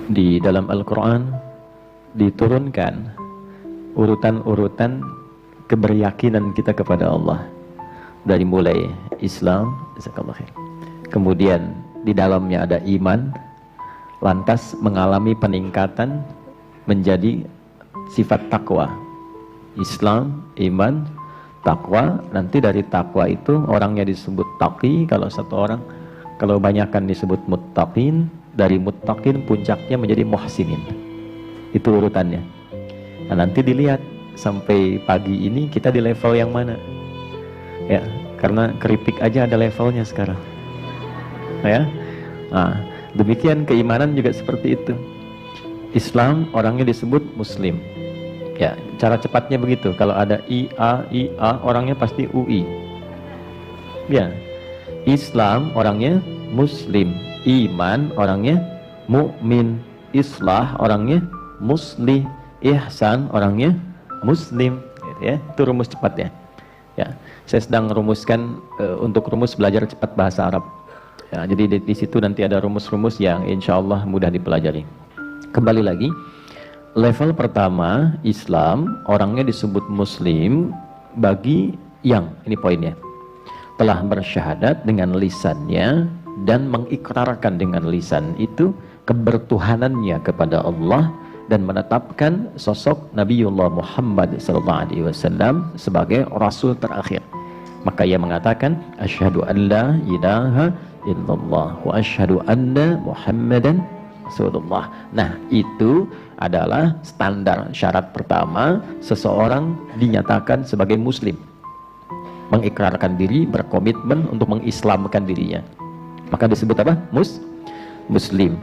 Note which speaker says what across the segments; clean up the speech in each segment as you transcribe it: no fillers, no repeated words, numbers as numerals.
Speaker 1: Di dalam Al-Quran diturunkan urutan-urutan keberyakinan kita kepada Allah, dari mulai Islam, kemudian di dalamnya ada iman, lantas mengalami peningkatan menjadi sifat takwa. Islam, iman, takwa. Nanti dari takwa itu orangnya disebut taqi kalau satu orang, kalau banyakkan disebut muttaqin. Dari muttaqin puncaknya menjadi muhsinin. Itu urutannya. Nah, nanti dilihat sampai pagi ini kita di level yang mana. Ya, karena keripik aja ada levelnya sekarang. Ya. Nah, demikian keimanan juga seperti itu. Islam orangnya disebut muslim. Ya, cara cepatnya begitu. Kalau ada IA orangnya pasti UI. Ya. Islam orangnya muslim. Iman orangnya mukmin, islah orangnya muslih, ihsan orangnya muslim, gitu ya. Itu rumus cepat ya. Ya, saya sedang rumuskan untuk rumus belajar cepat bahasa Arab. Ya, jadi di situ nanti ada rumus-rumus yang insya Allah mudah dipelajari. Kembali lagi, level pertama Islam orangnya disebut muslim bagi yang, ini poinnya, telah bersyahadat dengan lisannya dan mengikrarkan dengan lisan itu kebertuhanannya kepada Allah dan menetapkan sosok Nabiullah Muhammad SAW sebagai Rasul terakhir. Maka ia mengatakan asyhadu an la ilaha illallah wa asyhadu anna Muhammadan Rasulullah. Nah, itu adalah standar syarat pertama seseorang dinyatakan sebagai muslim. Mengikrarkan diri, berkomitmen untuk mengislamkan dirinya. Maka disebut apa? Muslim.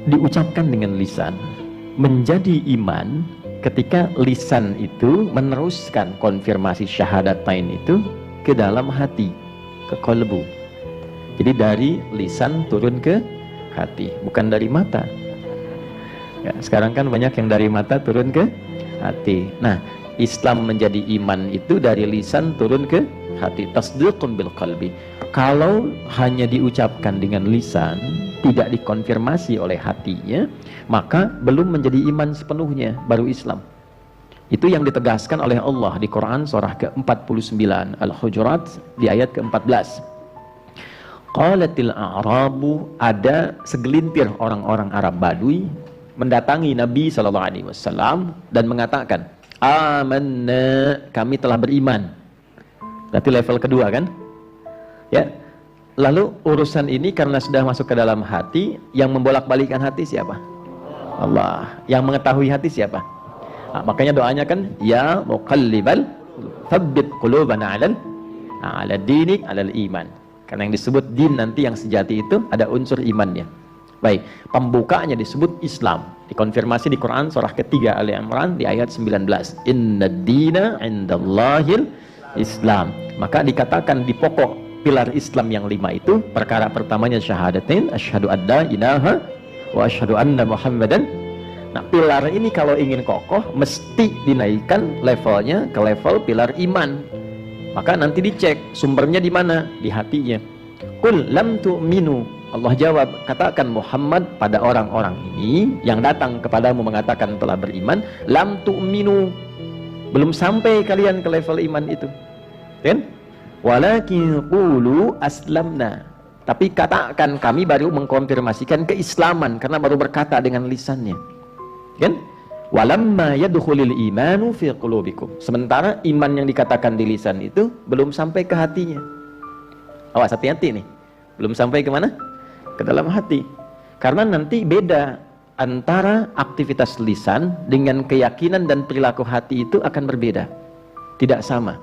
Speaker 1: Diucapkan dengan lisan. Menjadi iman ketika lisan itu meneruskan konfirmasi syahadatain itu ke dalam hati, ke qalbu. Jadi dari lisan turun ke hati, bukan dari mata. Ya, sekarang kan banyak yang dari mata turun ke hati. Nah, Islam menjadi iman itu dari lisan turun ke hati. Tasdiqun bil qalbi. Kalau hanya diucapkan dengan lisan, tidak dikonfirmasi oleh hatinya, maka belum menjadi iman sepenuhnya, baru Islam. Itu yang ditegaskan oleh Allah di Quran surah ke-49 Al-Hujurat di ayat ke-14. Qalatil a'rabu, ada segelintir orang-orang Arab Badui mendatangi Nabi SAW dan mengatakan, amanna, kami telah beriman. Berarti level kedua kan? Ya. Lalu urusan ini karena sudah masuk ke dalam hati, yang membolak-balikkan hati siapa? Allah. Yang mengetahui hati siapa? Nah, makanya doanya kan, ya muqallibal tsabbit qulubana 'ala dinik 'alal iman. Karena yang disebut din nanti yang sejati itu ada unsur imannya. Baik, pembukanya disebut Islam. Dikonfirmasi di Quran surah ketiga Ali Imran di ayat 19. Innad dina 'indallahil Islam. Maka dikatakan di pokok pilar Islam yang 5 itu, perkara pertamanya syahadatain, asyhadu an la ilaha wa asyhadu anna Muhammadan. Nah, pilar ini kalau ingin kokoh mesti dinaikkan levelnya ke level pilar iman. Maka nanti dicek sumbernya di mana? Di hatinya. Qul lam tu'minu. Allah jawab, katakan Muhammad pada orang-orang ini yang datang kepadamu mengatakan telah beriman, lam tu'minu, belum sampai kalian ke level iman itu, kan? Walakin qulu aslamna, tapi katakan kami baru mengkonfirmasikan keislaman karena baru berkata dengan lisannya, kan? Walamma yadkhulul imanu fi qulubikum, sementara iman yang dikatakan di lisan itu belum sampai ke hatinya. Awas, hati-hati nih, belum sampai ke mana? Ke dalam hati. Karena nanti beda antara aktivitas lisan dengan keyakinan dan perilaku hati itu akan berbeda, tidak sama.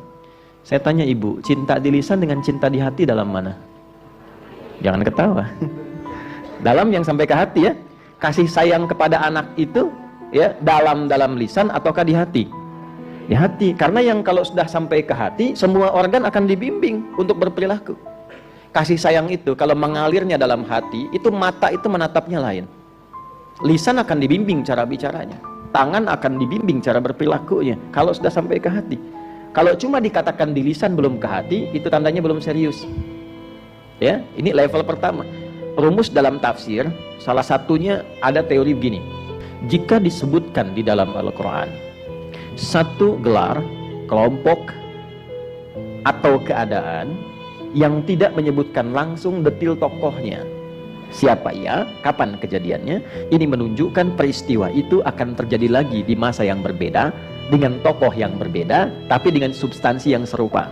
Speaker 1: Saya tanya ibu, cinta di lisan dengan cinta di hati dalam mana? Jangan ketawa. Dalam yang sampai ke hati ya. Kasih sayang kepada anak itu ya dalam lisan ataukah di hati? Di hati. Karena yang kalau sudah sampai ke hati, semua organ akan dibimbing untuk berperilaku. Kasih sayang itu kalau mengalirnya dalam hati, itu mata itu menatapnya lain. Lisan akan dibimbing cara bicaranya, tangan akan dibimbing cara berperilakunya kalau sudah sampai ke hati. Kalau cuma dikatakan di lisan belum ke hati, itu tandanya belum serius. Ya, ini level pertama. Rumus dalam tafsir, Salah satunya ada teori begini. Jika disebutkan di dalam Al-Quran satu gelar, kelompok, atau keadaan yang tidak menyebutkan langsung detil tokohnya, siapa ia, kapan kejadiannya, ini menunjukkan peristiwa itu akan terjadi lagi di masa yang berbeda, dengan tokoh yang berbeda, tapi dengan substansi yang serupa.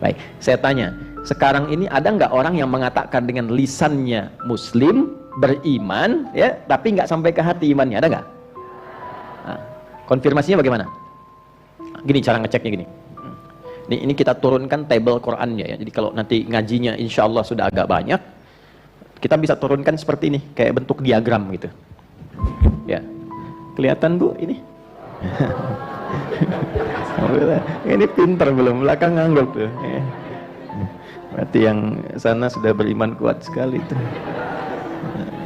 Speaker 1: Baik, saya tanya, sekarang ini ada nggak orang yang mengatakan dengan lisannya Muslim, beriman, ya, tapi nggak sampai ke hati imannya, ada nggak? Nah, konfirmasinya bagaimana? Gini cara ngeceknya gini. Ini kita turunkan tabel Qurannya ya. Jadi kalau nanti ngajinya insya Allah sudah agak banyak, kita bisa turunkan seperti ini, kayak bentuk diagram gitu. Ya, kelihatan Bu ini? Ini pinter belum, belakang ngangguk tuh. Berarti yang sana sudah beriman kuat sekali tuh.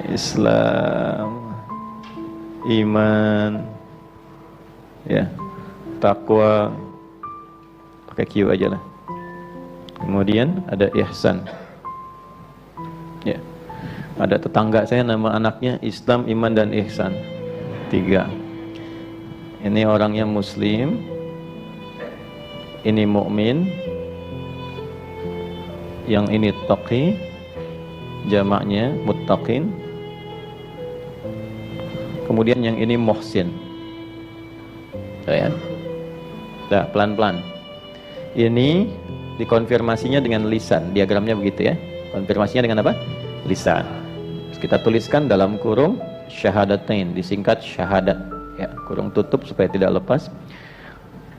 Speaker 1: Islam, iman, ya, takwa, pakai Q aja lah. Kemudian ada ihsan, ya, ada tetangga saya nama anaknya Islam, iman dan ihsan, 3. Ini orangnya Muslim, ini mukmin, yang ini taqi, jamaknya muttaqin. Kemudian yang ini muhsin. Ya. Nah, pelan-pelan. Ini dikonfirmasinya dengan lisan. Diagramnya begitu ya. Konfirmasinya dengan apa? Lisan. Terus kita tuliskan dalam kurung syahadatain, disingkat syahadat. Ya, kurung tutup supaya tidak lepas.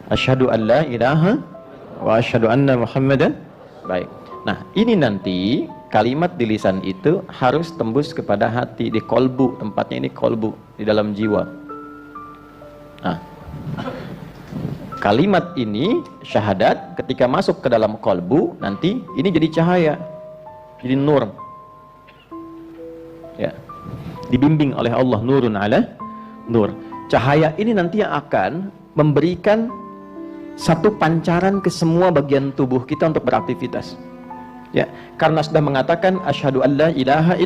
Speaker 1: Asyhadu an la ilaha wa asyhadu anna Muhammadan. Baik. Nah, ini nanti kalimat di lisan itu harus tembus kepada hati, di kolbu, tempatnya ini kolbu, di dalam jiwa. Nah, kalimat ini, syahadat, ketika masuk ke dalam kolbu, nanti ini jadi cahaya, jadi nur. Ya, dibimbing oleh Allah, nurun ala nur. Cahaya ini nanti yang akan memberikan satu pancaran ke semua bagian tubuh kita untuk beraktivitas. Ya, karena sudah mengatakan asyhadu alla ilaha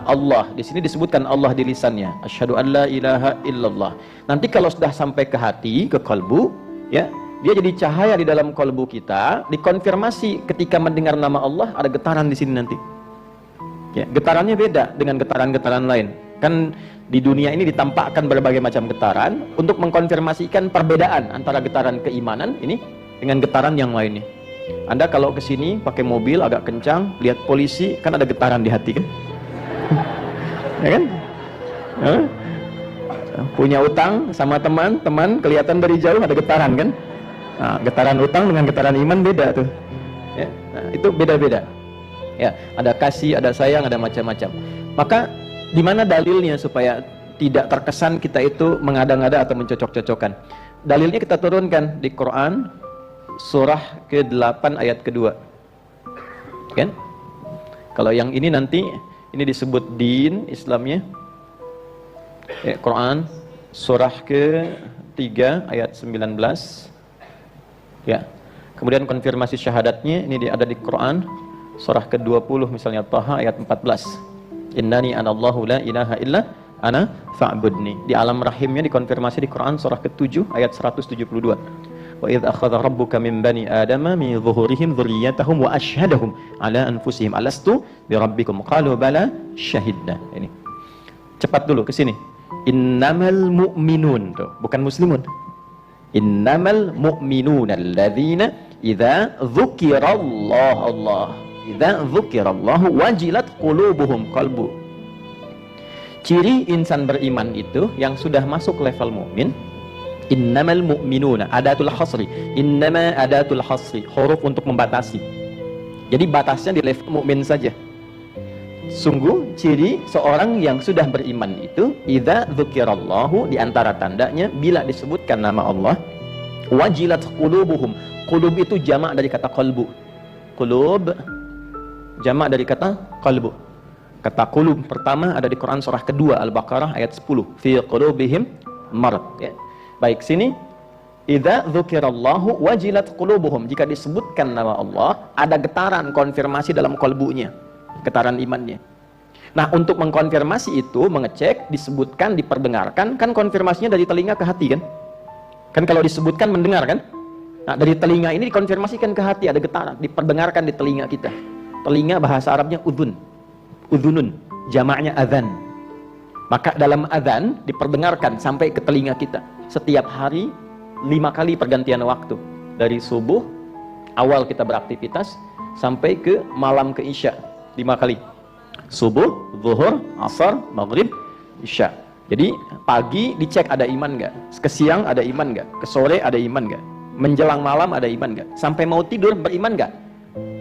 Speaker 1: Allah. Di sini disebutkan Allah di lisannya. Asyhadu alla ilaha illallah. Nanti kalau sudah sampai ke hati, ke kalbu, ya, dia jadi cahaya di dalam kalbu kita, dikonfirmasi ketika mendengar nama Allah ada getaran di sini nanti. Ya, getarannya beda dengan getaran-getaran lain. Kan di dunia ini ditampakkan berbagai macam getaran untuk mengkonfirmasikan perbedaan antara getaran keimanan ini dengan getaran yang lainnya. Anda kalau ke sini pakai mobil agak kencang, lihat polisi, kan ada getaran di hati kan? Ya kan? Punya utang sama teman kelihatan dari jauh ada getaran kan? Nah, getaran utang dengan getaran iman beda tuh. Ya, nah, itu beda-beda. Ya, ada kasih, ada sayang, ada macam-macam. Maka di mana dalilnya supaya tidak terkesan kita itu mengada-ngada atau mencocok-cocokkan? Dalilnya kita turunkan di Quran surah ke-8 ayat ke-2. Kan? Kalau yang ini nanti ini disebut din Islamnya. Ya, Quran surah ke-3 ayat 19. Ya. Kemudian konfirmasi syahadatnya ini ada di Quran surah ke-20 misalnya Taha ayat 14. Innani anallahu la ilaha illa ana fa'budni. Di alam rahimnya dikonfirmasi di Quran surah ke-7 ayat 172. Wa idz akhadha rabbuka min bani adama min zuhurihim dzurriyyatahum wa asyhadahum ala anfusihim alastu bi rabbikum qalu bala syahidna. Ini. Cepat dulu ke sini. Innamal mu'minun, tuh, bukan muslimun. Innamal mu'minuna alladzina idza dzukirallahu Allah idza dzukirallahu wajilat qulubuhum qalbu. Ciri insan beriman itu yang sudah masuk level mukmin. Innamal mu'minuna, adatul hasri. Innama adatul hasri, huruf untuk membatasi. Jadi batasnya di level mukmin saja. Sungguh ciri seorang yang sudah beriman itu idza dzukirallahu, di antara tandanya bila disebutkan nama Allah, wajilat qulubuhum. Qulub itu jamak dari kata qalbu. Qulub jamak dari kata qalbu. Kata qulub pertama ada di Quran surah kedua Al-Baqarah ayat 10. Fi qulubihim marad. Ya. Baik, sini idza dzukirallahu wajilat qulubuhum. Jika disebutkan nama Allah, ada getaran konfirmasi dalam kalbunya, getaran imannya. Nah, untuk mengkonfirmasi itu, mengecek, disebutkan, diperdengarkan, kan konfirmasinya dari telinga ke hati kan? Kan kalau disebutkan mendengar kan? Nah, dari telinga ini dikonfirmasikan ke hati, ada getaran, diperdengarkan di telinga kita. Telinga bahasa Arabnya udhun. Udhunun, jamaknya adzan. Maka dalam adzan diperdengarkan sampai ke telinga kita. Setiap hari 5 kali pergantian waktu. Dari subuh, awal kita beraktivitas, sampai ke malam ke isya. 5 kali. Subuh, zuhur, asar, maghrib, isya. Jadi pagi dicek ada iman nggak, ke siang ada iman nggak, ke sore ada iman nggak, menjelang malam ada iman nggak, sampai mau tidur beriman nggak?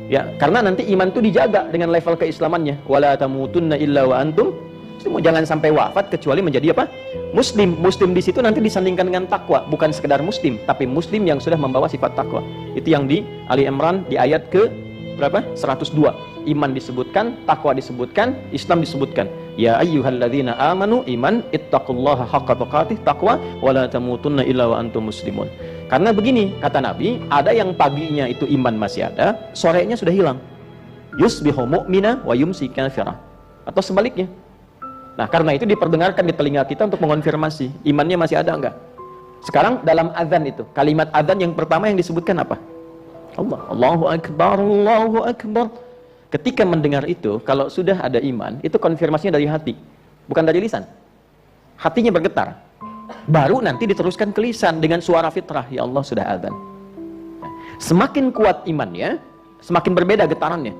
Speaker 1: Ya, karena nanti iman itu dijaga dengan level keislamannya. Wala tamutunna illa wa antum. Jangan sampai wafat kecuali menjadi apa? Muslim. Muslim di situ nanti disandingkan dengan takwa, bukan sekedar muslim, tapi muslim yang sudah membawa sifat takwa. Itu yang di Ali Imran di ayat ke berapa? 102. Iman disebutkan, takwa disebutkan, Islam disebutkan. Ya ayyuhalladzina amanu iman ittaqullaha haqqa tuqatih, takwa wala tamutunna illa wa antum muslimun. Karena begini kata Nabi, ada yang paginya itu iman masih ada, sorenya sudah hilang. Yusbihu mu'mina wa yumsi kafira. Atau sebaliknya. Nah, karena itu diperdengarkan di telinga kita untuk mengonfirmasi imannya masih ada enggak. Sekarang dalam azan itu, kalimat azan yang pertama yang disebutkan apa? Allah, Allahu Akbar, Allahu Akbar. Ketika mendengar itu, kalau sudah ada iman, itu konfirmasinya dari hati, bukan dari lisan. Hatinya bergetar. Baru nanti diteruskan ke lisan dengan suara fitrah, ya Allah sudah azan. Semakin kuat imannya, semakin berbeda getarannya.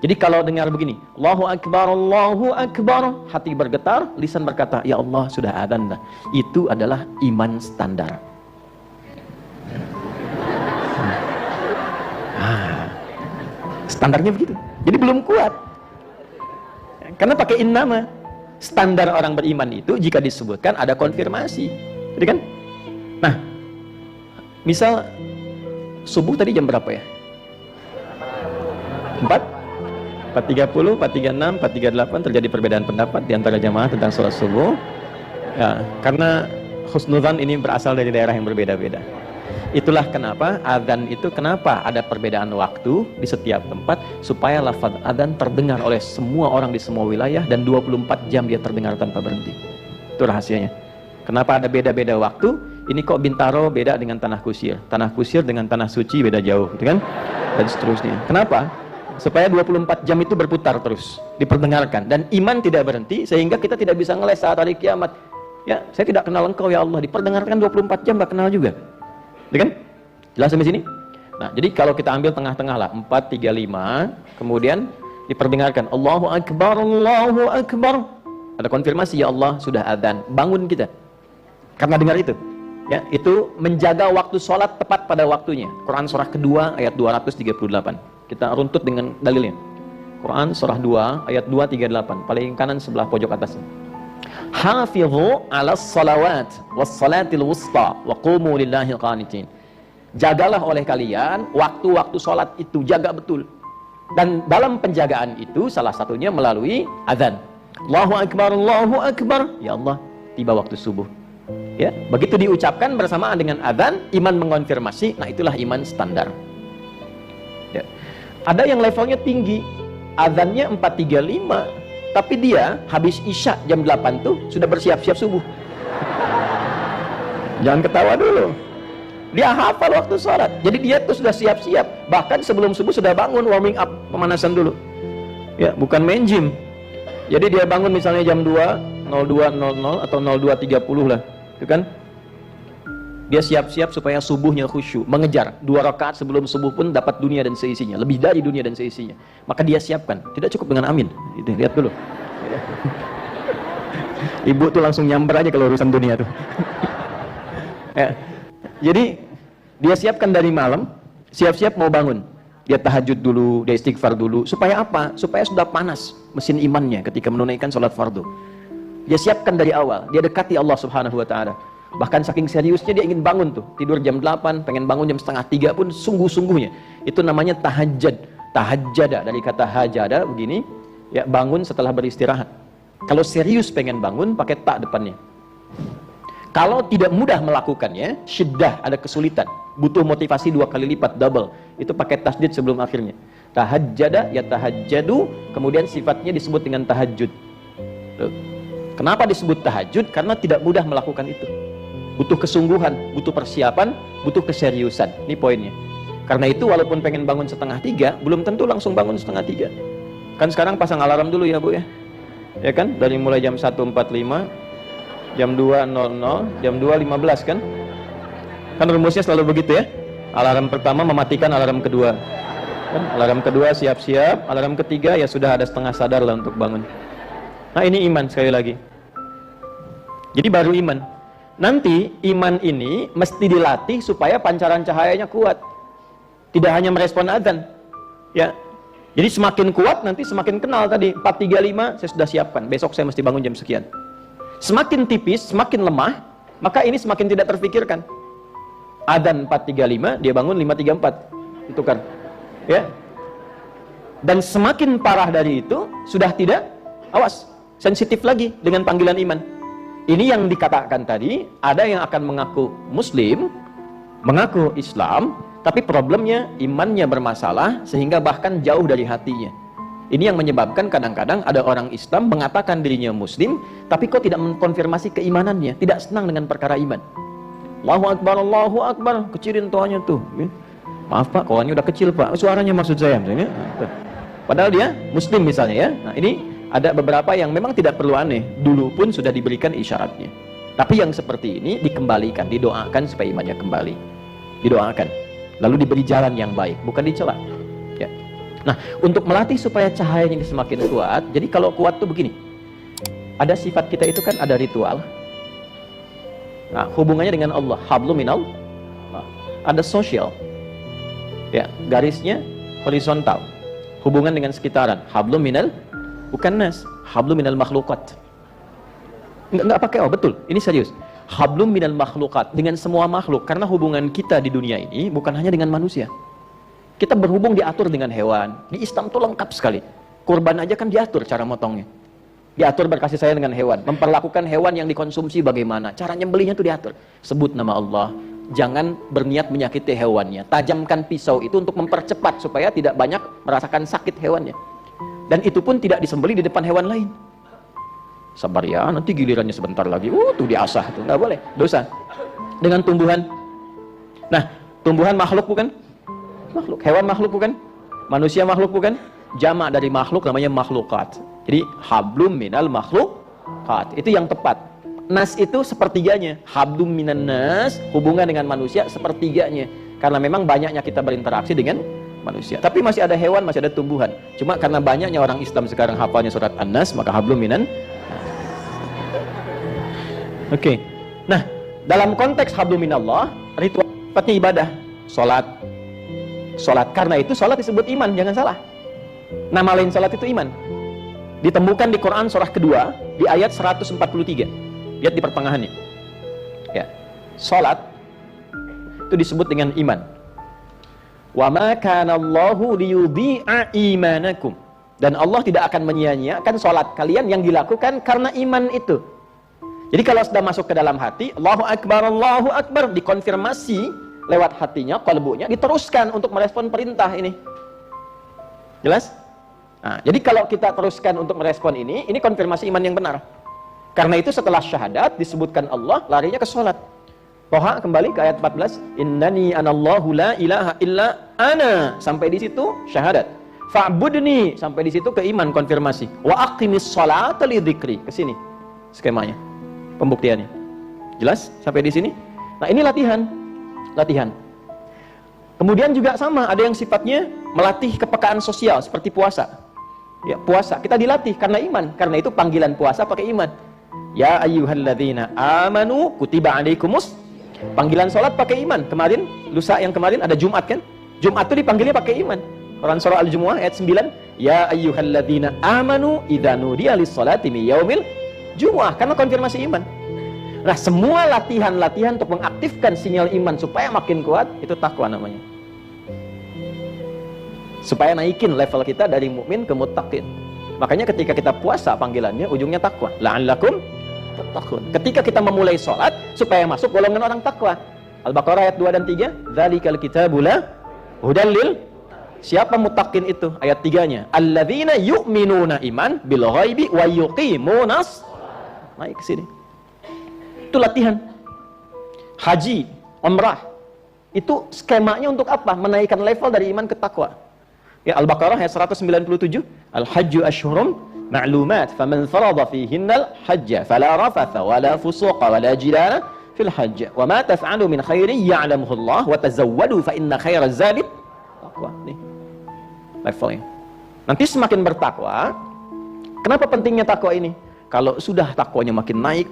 Speaker 1: Jadi kalau dengar begini, Allahu Akbar, hati bergetar, lisan berkata, ya Allah sudah azan. Itu adalah iman standar. Standarnya begitu. Jadi belum kuat. Karena pakai innama. Standar orang beriman itu jika disebutkan ada konfirmasi. Jadi kan? Nah, misal subuh tadi jam berapa ya? 4:30, 4:36, 4:38 terjadi perbedaan pendapat di antara jamaah tentang sholat subuh. Ya, karena husnudzan ini berasal dari daerah yang berbeda-beda. Itulah kenapa adzan itu kenapa ada perbedaan waktu di setiap tempat, supaya lafaz adzan terdengar oleh semua orang di semua wilayah dan 24 jam dia terdengar tanpa berhenti. Itu rahasianya. Kenapa ada beda-beda waktu? Ini kok Bintaro beda dengan Tanah Kusir dengan Tanah Suci beda jauh, gitu kan? Dan seterusnya. Kenapa? Supaya 24 jam itu berputar terus, diperdengarkan, dan iman tidak berhenti sehingga kita tidak bisa ngeles saat hari kiamat. Ya, saya tidak kenal engkau ya Allah, diperdengarkan 24 jam gak kenal juga. Kan? Jelas sampai sini? Nah, jadi kalau kita ambil tengah-tengah lah, 4, 3, 5, kemudian diperdengarkan Allahu Akbar, Allahu Akbar. Ada konfirmasi, ya Allah sudah adzan. Bangun kita. Karena dengar itu. Ya, itu menjaga waktu sholat tepat pada waktunya. Quran surah kedua ayat 238. Kita runtut dengan dalilnya. Quran surah 2 ayat 238, paling kanan sebelah pojok atasnya. Hafidhu 'alas salawat was salatil wusta wa qumu lillahi qanitin. Jagalah oleh kalian waktu-waktu salat itu, jaga betul. Dan dalam penjagaan itu salah satunya melalui azan. Allahu Akbar, Allahu Akbar. Ya Allah, tiba waktu subuh. Ya, begitu diucapkan bersamaan dengan azan, iman mengonfirmasi. Nah, itulah iman standar. Ya. Ada yang levelnya tinggi, azannya 4:35. Tapi dia habis isya jam 8 tuh sudah bersiap-siap subuh. Jangan ketawa dulu. Dia hafal waktu sholat. Jadi dia tuh sudah siap-siap. Bahkan sebelum subuh sudah bangun, warming up, pemanasan dulu. Ya, bukan main gym. Jadi dia bangun misalnya jam 2:02:00 atau 02:30 lah. Itu kan? Dia siap-siap supaya subuhnya khusyuk, mengejar 2 rakaat sebelum subuh pun dapat dunia dan seisinya, lebih dari dunia dan seisinya. Maka dia siapkan, tidak cukup dengan amin. Itu lihat dulu. Ibu tuh langsung nyamber aja kalau urusan dunia tuh. Ya. Jadi dia siapkan dari malam, siap-siap mau bangun. Dia tahajud dulu, dia istighfar dulu. Supaya apa? Supaya sudah panas mesin imannya ketika menunaikan sholat fardu. Dia siapkan dari awal, dia dekati Allah Subhanahu wa Ta'ala. Bahkan saking seriusnya dia ingin bangun tuh, tidur jam 8, pengen bangun jam 2:30 pun sungguh-sungguhnya. Itu namanya tahajjud. Tahajjada dari kata hajada begini, ya bangun setelah beristirahat. Kalau serius pengen bangun pakai ta depannya. Kalau tidak mudah melakukannya, syiddah, ada kesulitan, butuh motivasi 2 kali lipat, double. Itu pakai tasdid sebelum akhirnya. Tahajjada ya tahajjadu, kemudian sifatnya disebut dengan tahajud. Tuh. Kenapa disebut tahajud? Karena tidak mudah melakukan itu. Butuh kesungguhan, butuh persiapan, butuh keseriusan. Ini poinnya. Karena itu walaupun pengen bangun 2:30, belum tentu langsung bangun 2:30. Kan sekarang pasang alarm dulu ya Bu ya. Ya kan? Dari mulai jam 1.45, jam 2.00, jam 2.15 kan? Kan rumusnya selalu begitu ya. Alarm pertama mematikan alarm kedua. Kan? Alarm kedua siap-siap, alarm ketiga ya sudah ada setengah sadar lah untuk bangun. Nah ini iman sekali lagi. Jadi baru iman. Nanti iman ini mesti dilatih supaya pancaran cahayanya kuat. Tidak hanya merespon adzan. Ya. Jadi semakin kuat nanti semakin kenal tadi 4.35 saya sudah siapkan. Besok saya mesti bangun jam sekian. Semakin tipis, semakin lemah, maka ini semakin tidak terfikirkan. Adzan 4.35, dia bangun 5.34. Itu kan. Ya. Dan semakin parah dari itu sudah tidak, awas, sensitif lagi dengan panggilan iman. Ini yang dikatakan tadi, ada yang akan mengaku muslim, mengaku Islam, tapi problemnya imannya bermasalah sehingga bahkan jauh dari hatinya. Ini yang menyebabkan kadang-kadang ada orang Islam mengatakan dirinya muslim, tapi kok tidak mengkonfirmasi keimanannya, tidak senang dengan perkara iman. Allahu Akbar, kecilin toanya tuh. Maaf Pak, kawannya udah kecil Pak, suaranya maksud saya misalnya. Padahal dia muslim misalnya ya. Nah ini ada beberapa yang memang tidak perlu aneh, dulu pun sudah diberikan isyaratnya. Tapi yang seperti ini dikembalikan, didoakan supaya imannya kembali. Didoakan, lalu diberi jalan yang baik, bukan dicela. Ya. Nah, untuk melatih supaya cahayanya semakin kuat, jadi kalau kuat tuh begini. Ada sifat kita itu kan ada ritual. Nah, hubungannya dengan Allah, hablum minal. Ada sosial. Ya, garisnya horizontal. Hubungan dengan sekitaran, hablum minal. Bukan nas, hablum minal makhlukat. Enggak pakai betul, ini serius. Hablum minal makhlukat, dengan semua makhluk. Karena hubungan kita di dunia ini bukan hanya dengan manusia. Kita berhubung diatur dengan hewan. Di Islam itu lengkap sekali. Kurban aja kan diatur cara motongnya. Diatur berkasih sayang dengan hewan. Memperlakukan hewan yang dikonsumsi bagaimana. Cara nyembelihnya itu diatur. Sebut nama Allah. Jangan berniat menyakiti hewannya. Tajamkan pisau itu untuk mempercepat supaya tidak banyak merasakan sakit hewannya. Dan itu pun tidak disembelih di depan hewan lain. Sabar ya, nanti gilirannya sebentar lagi. Tuh diasah, tuh nggak boleh, dosa. Dengan tumbuhan. Nah, tumbuhan makhluk bukan? Makhluk. Hewan makhluk bukan? Manusia makhluk bukan? Jamak dari makhluk namanya makhlukat. Jadi hablum minal makhlukat. Itu yang tepat. Nas itu sepertiganya. Hablum minan nas, hubungan dengan manusia sepertiganya. Karena memang banyaknya kita berinteraksi dengan manusia. Tapi masih ada hewan, masih ada tumbuhan. Cuma karena banyaknya orang Islam sekarang hafalnya surat An-Nas, maka hablum minan. Oke. Nah, dalam konteks hablum minallah, ritual sifatnya ibadah, salat. Salat, karena itu salat disebut iman, jangan salah. Nama lain salat itu iman. Ditemukan di Quran surah kedua di ayat 143. Lihat di pertengahannya. Ya. Salat itu disebut dengan iman. Wa ma kana Allahu liyudhi'a imanakum. Dan Allah tidak akan menyia-nyiakan salat kalian yang dilakukan karena iman itu. Jadi kalau sudah masuk ke dalam hati, Allahu Akbar, dikonfirmasi lewat hatinya, qalbunya, diteruskan untuk merespon perintah ini. Jelas? Nah, jadi kalau kita teruskan untuk merespon ini konfirmasi iman yang benar. Karena itu setelah syahadat disebutkan Allah, larinya ke salat. Toha kembali ke ayat 14, innani anallahu la ilaha illa ana, sampai di situ syahadat. Fa'budni, sampai di situ ke iman, konfirmasi. Wa aqimis sholata li dzikri, ke sini skemanya, pembuktiannya. Jelas sampai di sini? Nah, ini latihan. Kemudian juga sama, ada yang sifatnya melatih kepekaan sosial seperti puasa. Ya, puasa kita dilatih karena iman. Karena itu panggilan puasa pakai iman. Ya ayyuhalladzina amanu kutiba alaikumus. Panggilan sholat pakai iman. Kemarin, lusa yang kemarin ada Jumat kan? Jumat itu dipanggilnya pakai iman. Quran surah Al-Jumu'ah ayat 9. Ya ayyuhalladzina amanu idza nudiya lis-sholati min yaumil jumu'ah. Karena konfirmasi iman. Nah, semua latihan-latihan untuk mengaktifkan sinyal iman supaya makin kuat, itu takwa namanya. Supaya naikin level kita dari mukmin ke muttaqin. Makanya ketika kita puasa panggilannya ujungnya takwa. La'allakum tattaqun. Ketika kita memulai sholat supaya masuk golongan orang takwa. Al-Baqarah ayat 2 dan 3. Dzalikal kitabu la hudal lil
Speaker 2: Siapa muttaqin itu? Ayat 3-nya. Alladzina yu'minuna iman bil ghaibi wa yuqimunas. Naik ke sini. Itu latihan. Haji, umrah. Itu skemanya untuk apa? Menaikkan level dari iman ke takwa. Ya, Al-Baqarah ayat 197. Al-hajju ashhurum ma'lumat, faman farada fihinnal hajja fala rafatha wala fusuqa wala jidala fil hajj. Wa ma taf'alu min khairin ya'lamuhu Allah wa tazawwadu fa inna khairaz zadi taqwa. Nih. Levelnya. Nanti semakin bertakwa. Kenapa pentingnya takwa ini? Kalau sudah takwanya makin naik,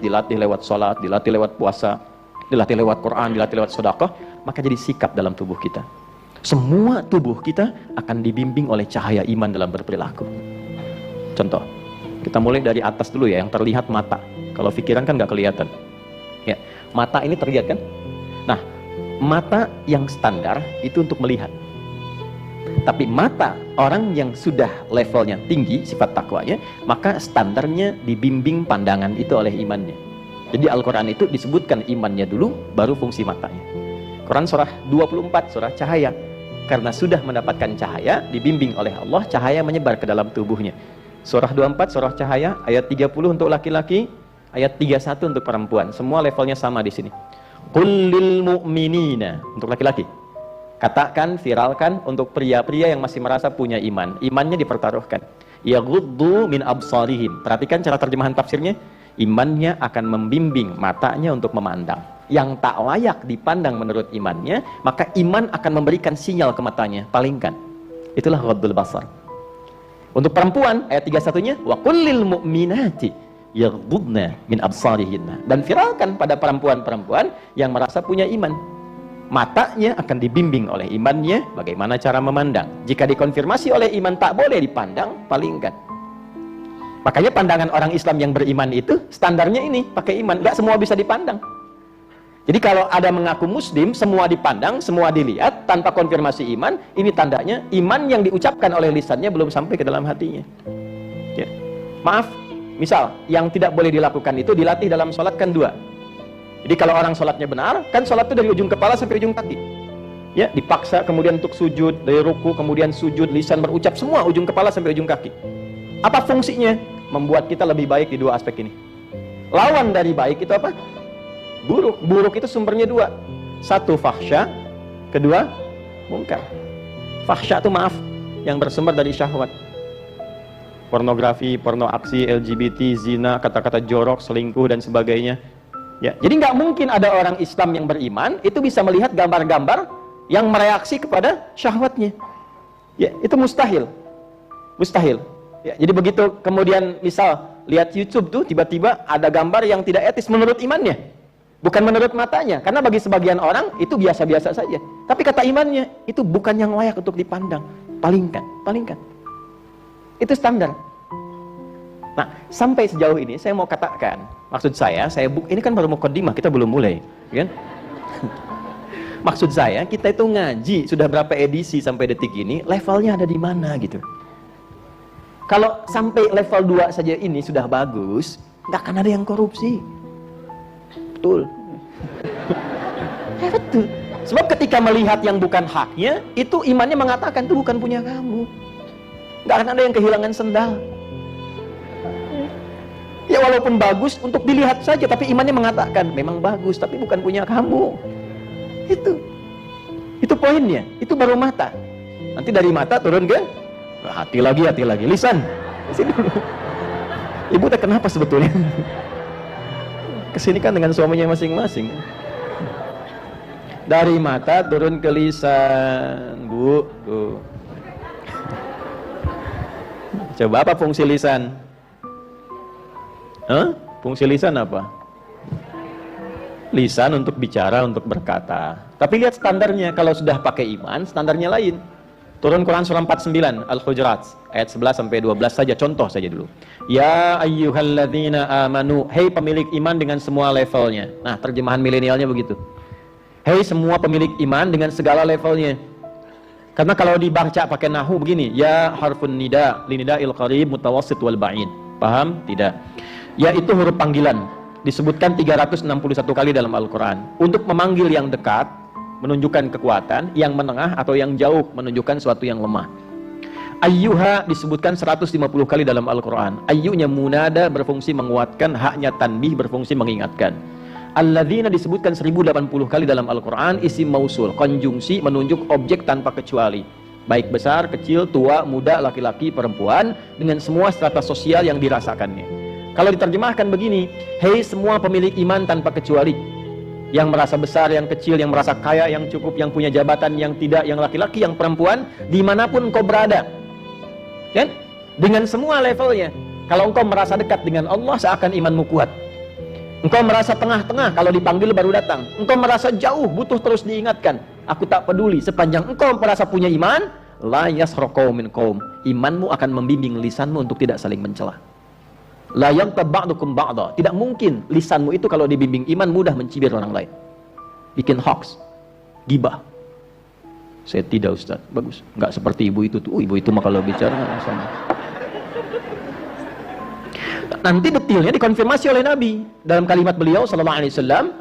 Speaker 2: dilatih lewat sholat, dilatih lewat puasa, dilatih lewat Quran, dilatih lewat sedekah, maka jadi sikap dalam tubuh kita. Semua tubuh kita akan dibimbing oleh cahaya iman dalam berperilaku. Contoh, kita mulai dari atas dulu ya, yang terlihat mata. Kalau pikiran kan nggak kelihatan. Ya, mata ini terlihat kan? Nah, mata yang standar itu untuk melihat. Tapi mata orang yang sudah levelnya tinggi, sifat takwanya, maka standarnya dibimbing pandangan itu oleh imannya. Jadi Al-Quran itu disebutkan imannya dulu, baru fungsi matanya. Quran surah 24, surah cahaya. Karena sudah mendapatkan cahaya, dibimbing oleh Allah, cahaya menyebar ke dalam tubuhnya. Surah 24, surah cahaya, ayat 30 untuk laki-laki, ayat 31 untuk perempuan. Semua levelnya sama di sini. Qul lil mu'minina, untuk laki-laki. Katakan, viralkan untuk pria-pria yang masih merasa punya iman. Imannya dipertaruhkan. Yaghuddu min absarihim. Perhatikan cara terjemahan tafsirnya. Imannya akan membimbing matanya untuk memandang. Yang tak layak dipandang menurut imannya, maka iman akan memberikan sinyal ke matanya. Palingkan. Itulah ghaddul basar. Untuk perempuan, ayat 31-nya, wa kullil mu'minati yaghuddna min absarihinna. Dan viralkan pada perempuan-perempuan yang merasa punya iman. Matanya akan dibimbing oleh imannya bagaimana cara memandang. Jika dikonfirmasi oleh iman tak boleh dipandang, palingkan. Makanya pandangan orang Islam yang beriman itu standarnya ini, pakai iman. Gak semua bisa dipandang. Jadi kalau ada mengaku muslim, semua dipandang, semua dilihat tanpa konfirmasi iman, ini tandanya iman yang diucapkan oleh lisannya belum sampai ke dalam hatinya. Ya. Maaf, misal yang tidak boleh dilakukan itu dilatih dalam sholat kan 2. Jadi kalau orang sholatnya benar, kan sholat itu dari ujung kepala sampai ujung kaki. Ya, dipaksa kemudian untuk sujud, dari ruku kemudian sujud, lisan berucap semua ujung kepala sampai ujung kaki. Apa fungsinya? Membuat kita lebih baik di 2 aspek ini. Lawan dari baik itu apa? Buruk. Buruk itu sumbernya 2. 1 fahsya, kedua mungkar. Fahsya itu maaf, yang bersumber dari syahwat. Pornografi, porno aksi, LGBT, zina, kata-kata jorok, selingkuh dan sebagainya. Ya, jadi nggak mungkin ada orang Islam yang beriman itu bisa melihat gambar-gambar yang mereaksi kepada syahwatnya. Ya, itu mustahil. Mustahil. Ya, jadi begitu kemudian misal lihat YouTube tuh tiba-tiba ada gambar yang tidak etis menurut imannya. Bukan menurut matanya. Karena bagi sebagian orang itu biasa-biasa saja. Tapi kata imannya itu bukan yang layak untuk dipandang. Palingkan, palingkan. Itu standar. Nah, sampai sejauh ini saya mau katakan, maksud saya ini kan baru muqaddimah, kita belum mulai, kan? Maksud saya, kita itu ngaji sudah berapa edisi sampai detik ini, levelnya ada di mana gitu. Kalau sampai level 2 saja ini sudah bagus, nggak akan ada yang korupsi. Betul. Ya betul. Sebab ketika melihat yang bukan haknya, itu imannya mengatakan itu bukan punya kamu. Nggak akan ada yang kehilangan sendal. Ya walaupun bagus untuk dilihat saja, tapi imannya mengatakan memang bagus, tapi bukan punya kamu. Itu poinnya. Itu baru mata. Nanti dari mata turun ke hati lagi, lisan. Sini dulu. Ibu teh kenapa sebetulnya? Kesini kan dengan suaminya masing-masing. Dari mata turun ke lisan, Bu. Tuh. Coba apa fungsi lisan? Fungsi lisan apa? Lisan untuk bicara, untuk berkata. Tapi lihat standarnya, kalau sudah pakai iman, standarnya lain. Turun Quran surah 49, Al-Hujurat, ayat 11 sampai 12 saja, contoh saja dulu. Ya ayyuhalladzina amanu, hei pemilik iman dengan semua levelnya. Nah, terjemahan milenialnya begitu. Hei semua pemilik iman dengan segala levelnya. Karena kalau dibaca pakai nahu begini, ya harfun nida, linida'il qarib, mutawassit wal ba'id. Paham? Tidak. Yaitu huruf panggilan, disebutkan 361 kali dalam Al-Quran. Untuk memanggil yang dekat, menunjukkan kekuatan, yang menengah atau yang jauh menunjukkan suatu yang lemah. Ayyuha disebutkan 150 kali dalam Al-Quran. Ayyunya munada berfungsi menguatkan, haknya tanbih berfungsi mengingatkan. Alladzina disebutkan 1080 kali dalam Al-Quran, isim mausul, konjungsi menunjuk objek tanpa kecuali. Baik besar, kecil, tua, muda, laki-laki, perempuan, dengan semua strata sosial yang dirasakannya. Kalau diterjemahkan begini, hei semua pemilik iman tanpa kecuali, yang merasa besar, yang kecil, yang merasa kaya, yang cukup, yang punya jabatan, yang tidak, yang laki-laki, yang perempuan, dimanapun engkau berada, kan? Dengan semua levelnya. Kalau engkau merasa dekat dengan Allah, seakan imanmu kuat. Engkau merasa tengah-tengah, kalau dipanggil baru datang. Engkau merasa jauh, butuh terus diingatkan. Aku tak peduli, sepanjang engkau merasa punya iman, la yasraqu min qaum, imanmu akan membimbing lisanmu untuk tidak saling mencela. La yaghtab ba'dukum ba'da, tidak mungkin lisanmu itu kalau dibimbing iman mudah mencibir orang lain, bikin hoax, gibah. Saya tidak, Ustaz. Bagus, nggak seperti ibu itu tuh. Ibu itu mah kalau bicara sama. Nanti detailnya dikonfirmasi oleh Nabi dalam kalimat beliau sallallahu alaihi wasallam.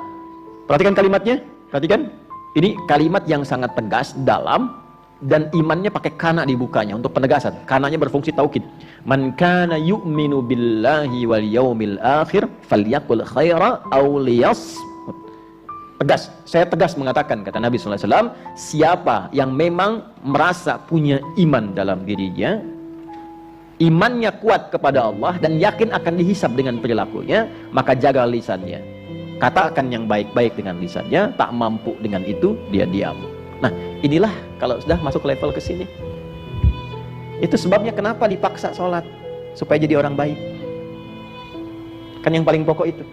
Speaker 2: Perhatikan kalimatnya, perhatikan. Ini kalimat yang sangat tegas, dalam, dan imannya pakai kana dibukanya untuk penegasan. Kananya berfungsi taukid. Man kana yu'minu billahi wal yaumil akhir falyaqul khaira aw liyasmut. Tegas, saya tegas mengatakan, kata Nabi sallallahu alaihi wasallam, siapa yang memang merasa punya iman dalam dirinya, imannya kuat kepada Allah dan yakin akan dihisab dengan perilakunya, maka jaga lisannya. Katakan yang baik-baik dengan lisannya, tak mampu dengan itu, dia diam. Nah, inilah kalau sudah masuk level ke sini. Itu sebabnya kenapa dipaksa sholat, supaya jadi orang baik. Kan yang paling pokok itu.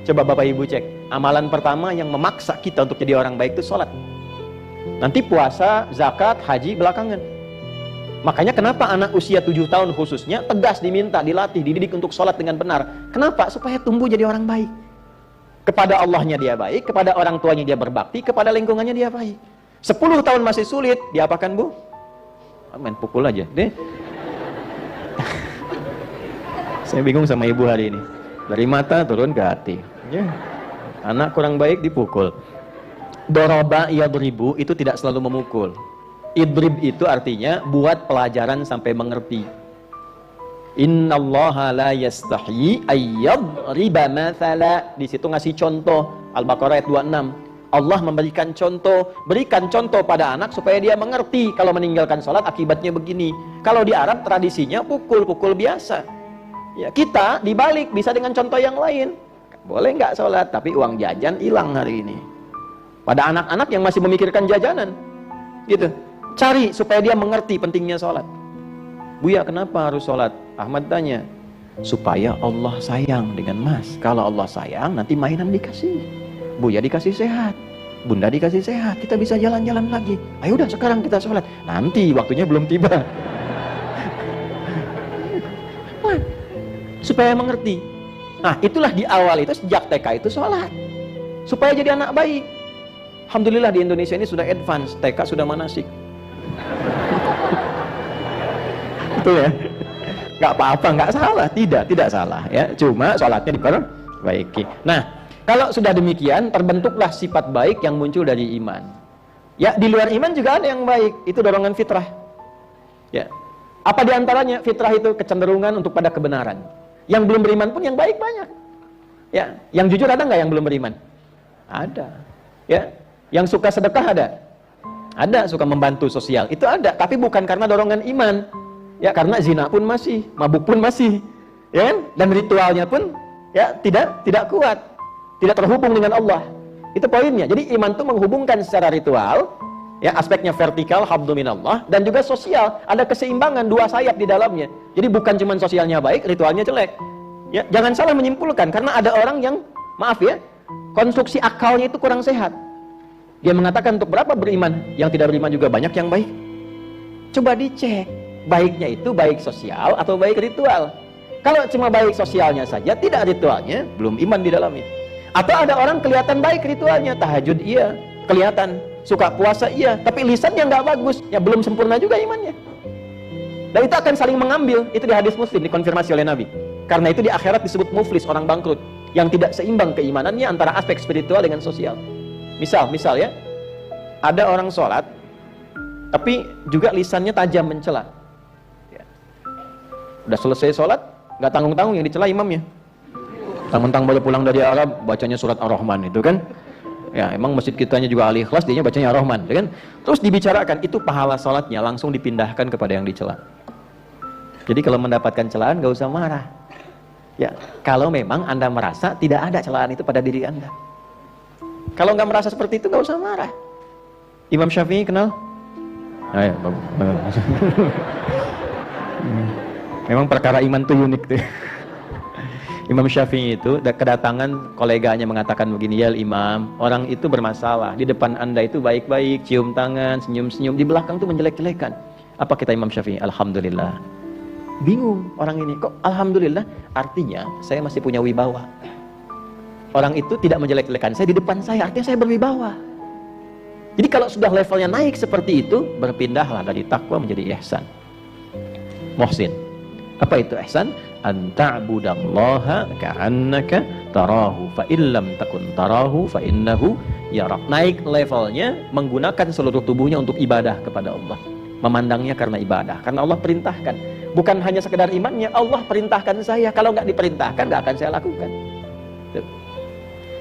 Speaker 2: Coba Bapak Ibu cek, amalan pertama yang memaksa kita untuk jadi orang baik itu sholat. Nanti puasa, zakat, haji belakangan. Makanya kenapa anak usia 7 tahun khususnya tegas diminta, dilatih, dididik untuk sholat dengan benar. Kenapa? Supaya tumbuh jadi orang baik. Kepada Allahnya dia baik, kepada orang tuanya dia berbakti, kepada lingkungannya dia baik. 10 tahun masih sulit, diapakan Bu? Main pukul aja deh. Saya bingung sama ibu hari ini. Dari mata turun ke hati ya. Anak kurang baik dipukul. Doroba yadribu itu tidak selalu memukul. Idrib itu artinya buat pelajaran sampai mengerti. Innallaha la yastahi ayyadriba mathala. Di situ ngasih contoh. Al-Baqarah ayat 26. Allah memberikan contoh, berikan contoh pada anak supaya dia mengerti kalau meninggalkan sholat akibatnya begini. Kalau di Arab tradisinya pukul-pukul biasa. Ya, kita dibalik bisa dengan contoh yang lain. Boleh nggak sholat, tapi uang jajan hilang hari ini. Pada anak-anak yang masih memikirkan jajanan, gitu. Cari supaya dia mengerti pentingnya sholat. Buya, kenapa harus sholat? Ahmad tanya, supaya Allah sayang dengan Mas. Kalau Allah sayang, nanti mainan dikasih. Buya dikasih sehat, Bunda dikasih sehat, kita bisa jalan-jalan lagi. Ayo udah sekarang kita sholat. Nanti waktunya belum tiba. Supaya mengerti. Nah, itulah di awal itu sejak TK itu sholat. Supaya jadi anak baik. Alhamdulillah di Indonesia ini sudah advance, TK sudah manasik. Betul ya? Gak apa-apa, gak salah, tidak salah ya. Cuma sholatnya diperbaiki. Nah, kalau sudah demikian, terbentuklah sifat baik yang muncul dari iman. Ya, di luar iman juga ada yang baik, itu dorongan fitrah. Ya, apa diantaranya? Fitrah itu kecenderungan untuk pada kebenaran. Yang belum beriman pun yang baik banyak. Ya, yang jujur ada nggak yang belum beriman? Ada. Ya, yang suka sedekah ada. Ada, suka membantu sosial. Itu ada, tapi bukan karena dorongan iman. Ya, karena zina pun masih, mabuk pun masih. Ya kan? Dan ritualnya pun ya tidak kuat. Tidak terhubung dengan Allah. Itu poinnya. Jadi iman itu menghubungkan secara ritual, ya, aspeknya vertikal, habdu minallah, dan juga sosial. Ada keseimbangan, dua sayap di dalamnya. Jadi bukan cuma sosialnya baik, ritualnya jelek. Ya, jangan salah menyimpulkan, karena ada orang yang, maaf ya, konstruksi akalnya itu kurang sehat. Dia mengatakan untuk berapa beriman, yang tidak beriman juga banyak yang baik. Coba dicek, baiknya itu baik sosial atau baik ritual. Kalau cuma baik sosialnya saja, tidak ritualnya, belum iman di dalamnya. Atau ada orang kelihatan baik ritualnya, tahajud iya, kelihatan, suka puasa iya, tapi lisannya nggak bagus, ya belum sempurna juga imannya. Dan itu akan saling mengambil. Itu di hadis Muslim dikonfirmasi oleh Nabi. Karena itu di akhirat disebut muflis, orang bangkrut, yang tidak seimbang keimanannya antara aspek spiritual dengan sosial. Misal ya, ada orang sholat, tapi juga lisannya tajam mencela. Ya. Udah selesai sholat, nggak tanggung-tanggung yang dicela imamnya. Mentang-mentang baru pulang dari Arab, bacanya surat Ar-Rahman itu kan. Ya, emang masjid kitanya juga ahli ikhlas, dianya bacanya Ar-Rahman, ya kan? Terus dibicarakan, itu pahala sholatnya langsung dipindahkan kepada yang dicela. Jadi kalau mendapatkan celaan, nggak usah marah. Ya, kalau memang Anda merasa tidak ada celaan itu pada diri Anda. Kalau nggak merasa seperti itu, nggak usah marah. Imam Syafi'i kenal? Ayo, bagus. Memang perkara iman itu unik tuh. Imam Syafi'i itu kedatangan koleganya mengatakan begini, ya imam, orang itu bermasalah, di depan anda itu baik-baik, cium tangan, senyum-senyum, di belakang tuh menjelek-jelekan. Apa kata Imam Syafi'i? Alhamdulillah. Bingung orang ini, kok alhamdulillah? Artinya saya masih punya wibawa. Orang itu tidak menjelek-jelekan saya di depan saya, artinya saya berwibawa. Jadi kalau sudah levelnya naik seperti itu, berpindahlah dari takwa menjadi ihsan. Muhsin. Apa itu ihsan? An ta'budallaha ka'annaka tarahu fa illam takun tarahu fa innahu yarak. Naik levelnya menggunakan seluruh tubuhnya untuk ibadah kepada Allah. Memandangnya karena ibadah, karena Allah perintahkan. Bukan hanya sekedar imannya, Allah perintahkan saya. Kalau nggak diperintahkan, nggak akan saya lakukan.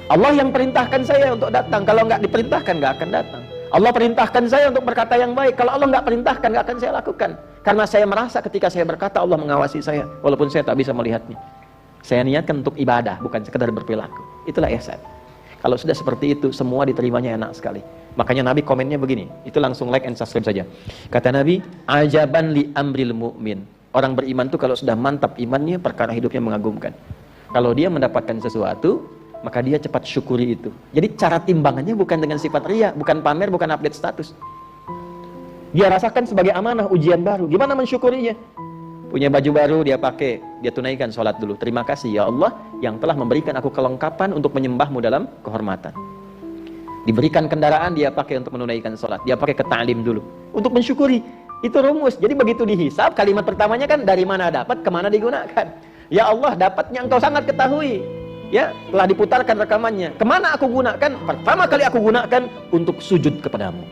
Speaker 2: Allah yang perintahkan saya untuk datang. Kalau nggak diperintahkan, nggak akan datang. Allah perintahkan saya untuk berkata yang baik. Kalau Allah nggak perintahkan, nggak akan saya lakukan. Karena saya merasa ketika saya berkata, Allah mengawasi saya, walaupun saya tak bisa melihatnya. Saya niatkan untuk ibadah, bukan sekedar berperilaku. Itulah ihsan. Kalau sudah seperti itu, semua diterimanya enak sekali. Makanya Nabi komennya begini, itu langsung like and subscribe saja. Kata Nabi, ajaban li amril mu'min. Orang beriman itu kalau sudah mantap imannya, perkara hidupnya mengagumkan. Kalau dia mendapatkan sesuatu, maka dia cepat syukuri itu. Jadi cara timbangannya bukan dengan sifat riya, bukan pamer, bukan update status. Dia rasakan sebagai amanah, ujian baru. Gimana mensyukurinya? Punya baju baru dia pakai, dia tunaikan sholat dulu. Terima kasih ya Allah yang telah memberikan aku kelengkapan untuk menyembahmu dalam kehormatan. Diberikan kendaraan dia pakai untuk menunaikan sholat. Dia pakai ke ta'lim dulu untuk mensyukuri. Itu rumus. Jadi begitu dihisab, kalimat pertamanya kan dari mana dapat, kemana digunakan. Ya Allah, dapatnya engkau sangat ketahui. Ya, telah diputarkan rekamannya. Kemana aku gunakan? Pertama kali aku gunakan untuk sujud kepadamu.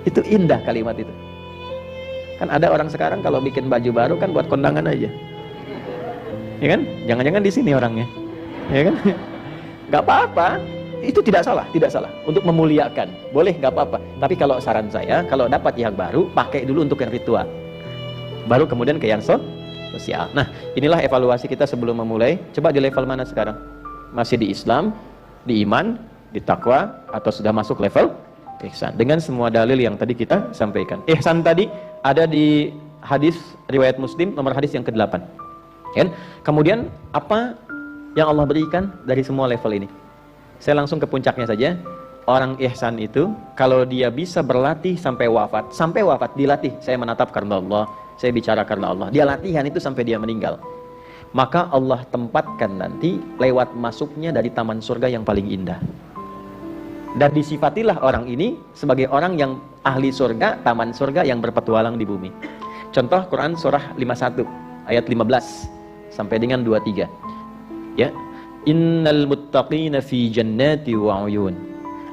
Speaker 2: Itu indah kalimat itu. Kan ada orang sekarang kalau bikin baju baru kan buat kondangan aja. Ya kan? Jangan-jangan di sini orangnya. Ya kan? Gak apa-apa. Itu tidak salah, tidak salah. Untuk memuliakan. Boleh, gak apa-apa. Tapi kalau saran saya, kalau dapat yang baru, pakai dulu untuk yang ritual. Baru kemudian ke yang sosial. Nah, inilah evaluasi kita sebelum memulai. Coba di level mana sekarang? Masih di Islam, di iman, di takwa, atau sudah masuk level ihsan? Dengan semua dalil yang tadi kita sampaikan. Ihsan tadi ada di hadis riwayat Muslim nomor hadis yang ke-8. Kan? Kemudian apa yang Allah berikan dari semua level ini? Saya langsung ke puncaknya saja. Orang ihsan itu kalau dia bisa berlatih sampai wafat dilatih. Saya menatap karena Allah, saya bicara karena Allah. Dia latihan itu sampai dia meninggal. Maka Allah tempatkan nanti lewat masuknya dari taman surga yang paling indah. Dan disifatilah orang ini sebagai orang yang ahli surga, taman surga yang berpetualang di bumi. Contoh Quran surah 51 ayat 15 sampai dengan 23. Ya. Innal muttaqina fi jannati wa uyun.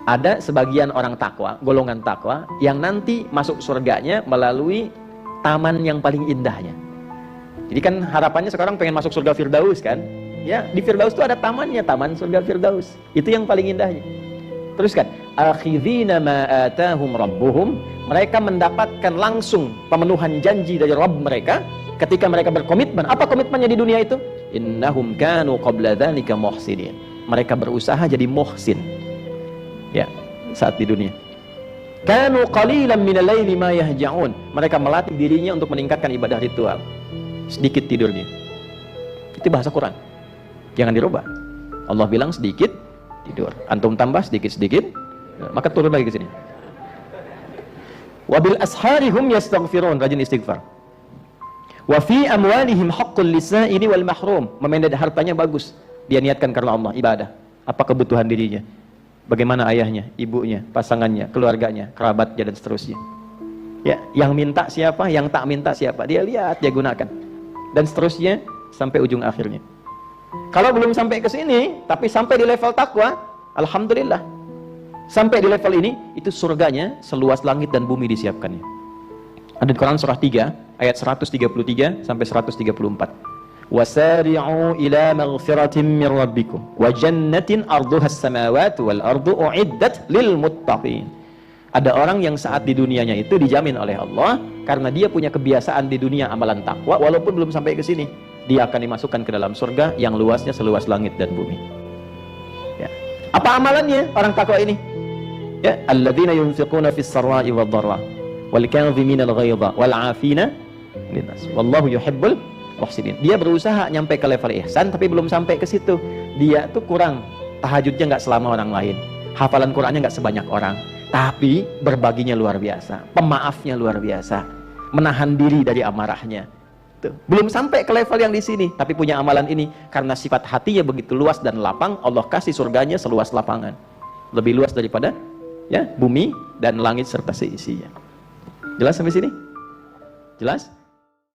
Speaker 2: Ada sebagian orang takwa, golongan takwa yang nanti masuk surganya melalui taman yang paling indahnya. Jadi kan harapannya sekarang pengen masuk surga Firdaus kan? Ya, di Firdaus itu ada tamannya, taman surga Firdaus. Itu yang paling indahnya. Teruskan, akhidhina ma atahum rabbuhum, mereka mendapatkan langsung pemenuhan janji dari Rabb mereka ketika mereka berkomitmen. Apa komitmennya di dunia itu? Innahum kanu qabla dzalika muhsinin. Mereka berusaha jadi muhsin. Ya, saat di dunia. Kanu qalilan minal laili ma yahja'un. Mereka melatih dirinya untuk meningkatkan ibadah ritual. Sedikit tidurnya. Itu bahasa Quran. Jangan dirubah. Allah bilang sedikit tidur. Antum tambah sedikit-sedikit, maka turun lagi ke sini. Wabil asharihum yastaghfirun, rajin istighfar. Wa fi amwalihim haqqul lisa'ili wal mahrum. Memanage hartanya bagus. Dia niatkan karena Allah, ibadah. Apa kebutuhan dirinya? Bagaimana ayahnya, ibunya, pasangannya, keluarganya, kerabatnya dan seterusnya. Ya, yang minta siapa, yang tak minta siapa, dia lihat, dia gunakan. Dan seterusnya sampai ujung akhirnya. Kalau belum sampai ke sini, tapi sampai di level takwa, alhamdulillah. sampai di level ini, itu surganya seluas langit dan bumi disiapkannya. Ada di Quran surah 3 ayat 133 sampai 134. Wasari'u ila maghfiratin min rabbikum wa jannatin arduha as-samawati wal ardu u'iddat lil muttaqin. Ada orang yang saat di dunianya itu dijamin oleh Allah karena dia punya kebiasaan di dunia amalan takwa, walaupun belum sampai ke sini, dia akan dimasukkan ke dalam surga yang luasnya seluas langit dan bumi. Ya. Apa amalannya orang takwa ini? Ya, alladzina yunfiquna fis sarra'i wad dharra wal kadhimina al ghaidha wal 'afina linnas wallahu yuhibbul muhsinin. Dia berusaha nyampe ke level ihsan tapi belum sampai ke situ. Dia tuh kurang, tahajudnya nggak selama orang lain, hafalan Qur'annya nggak sebanyak orang, tapi berbaginya luar biasa, pemaafnya luar biasa, menahan diri dari amarahnya. Tuh. Belum sampai ke level yang di sini, tapi punya amalan ini. Karena sifat hatinya begitu luas dan lapang, Allah kasih surganya seluas lapangan, lebih luas daripada ya bumi dan langit serta seisinya. Jelas sampai sini? Jelas?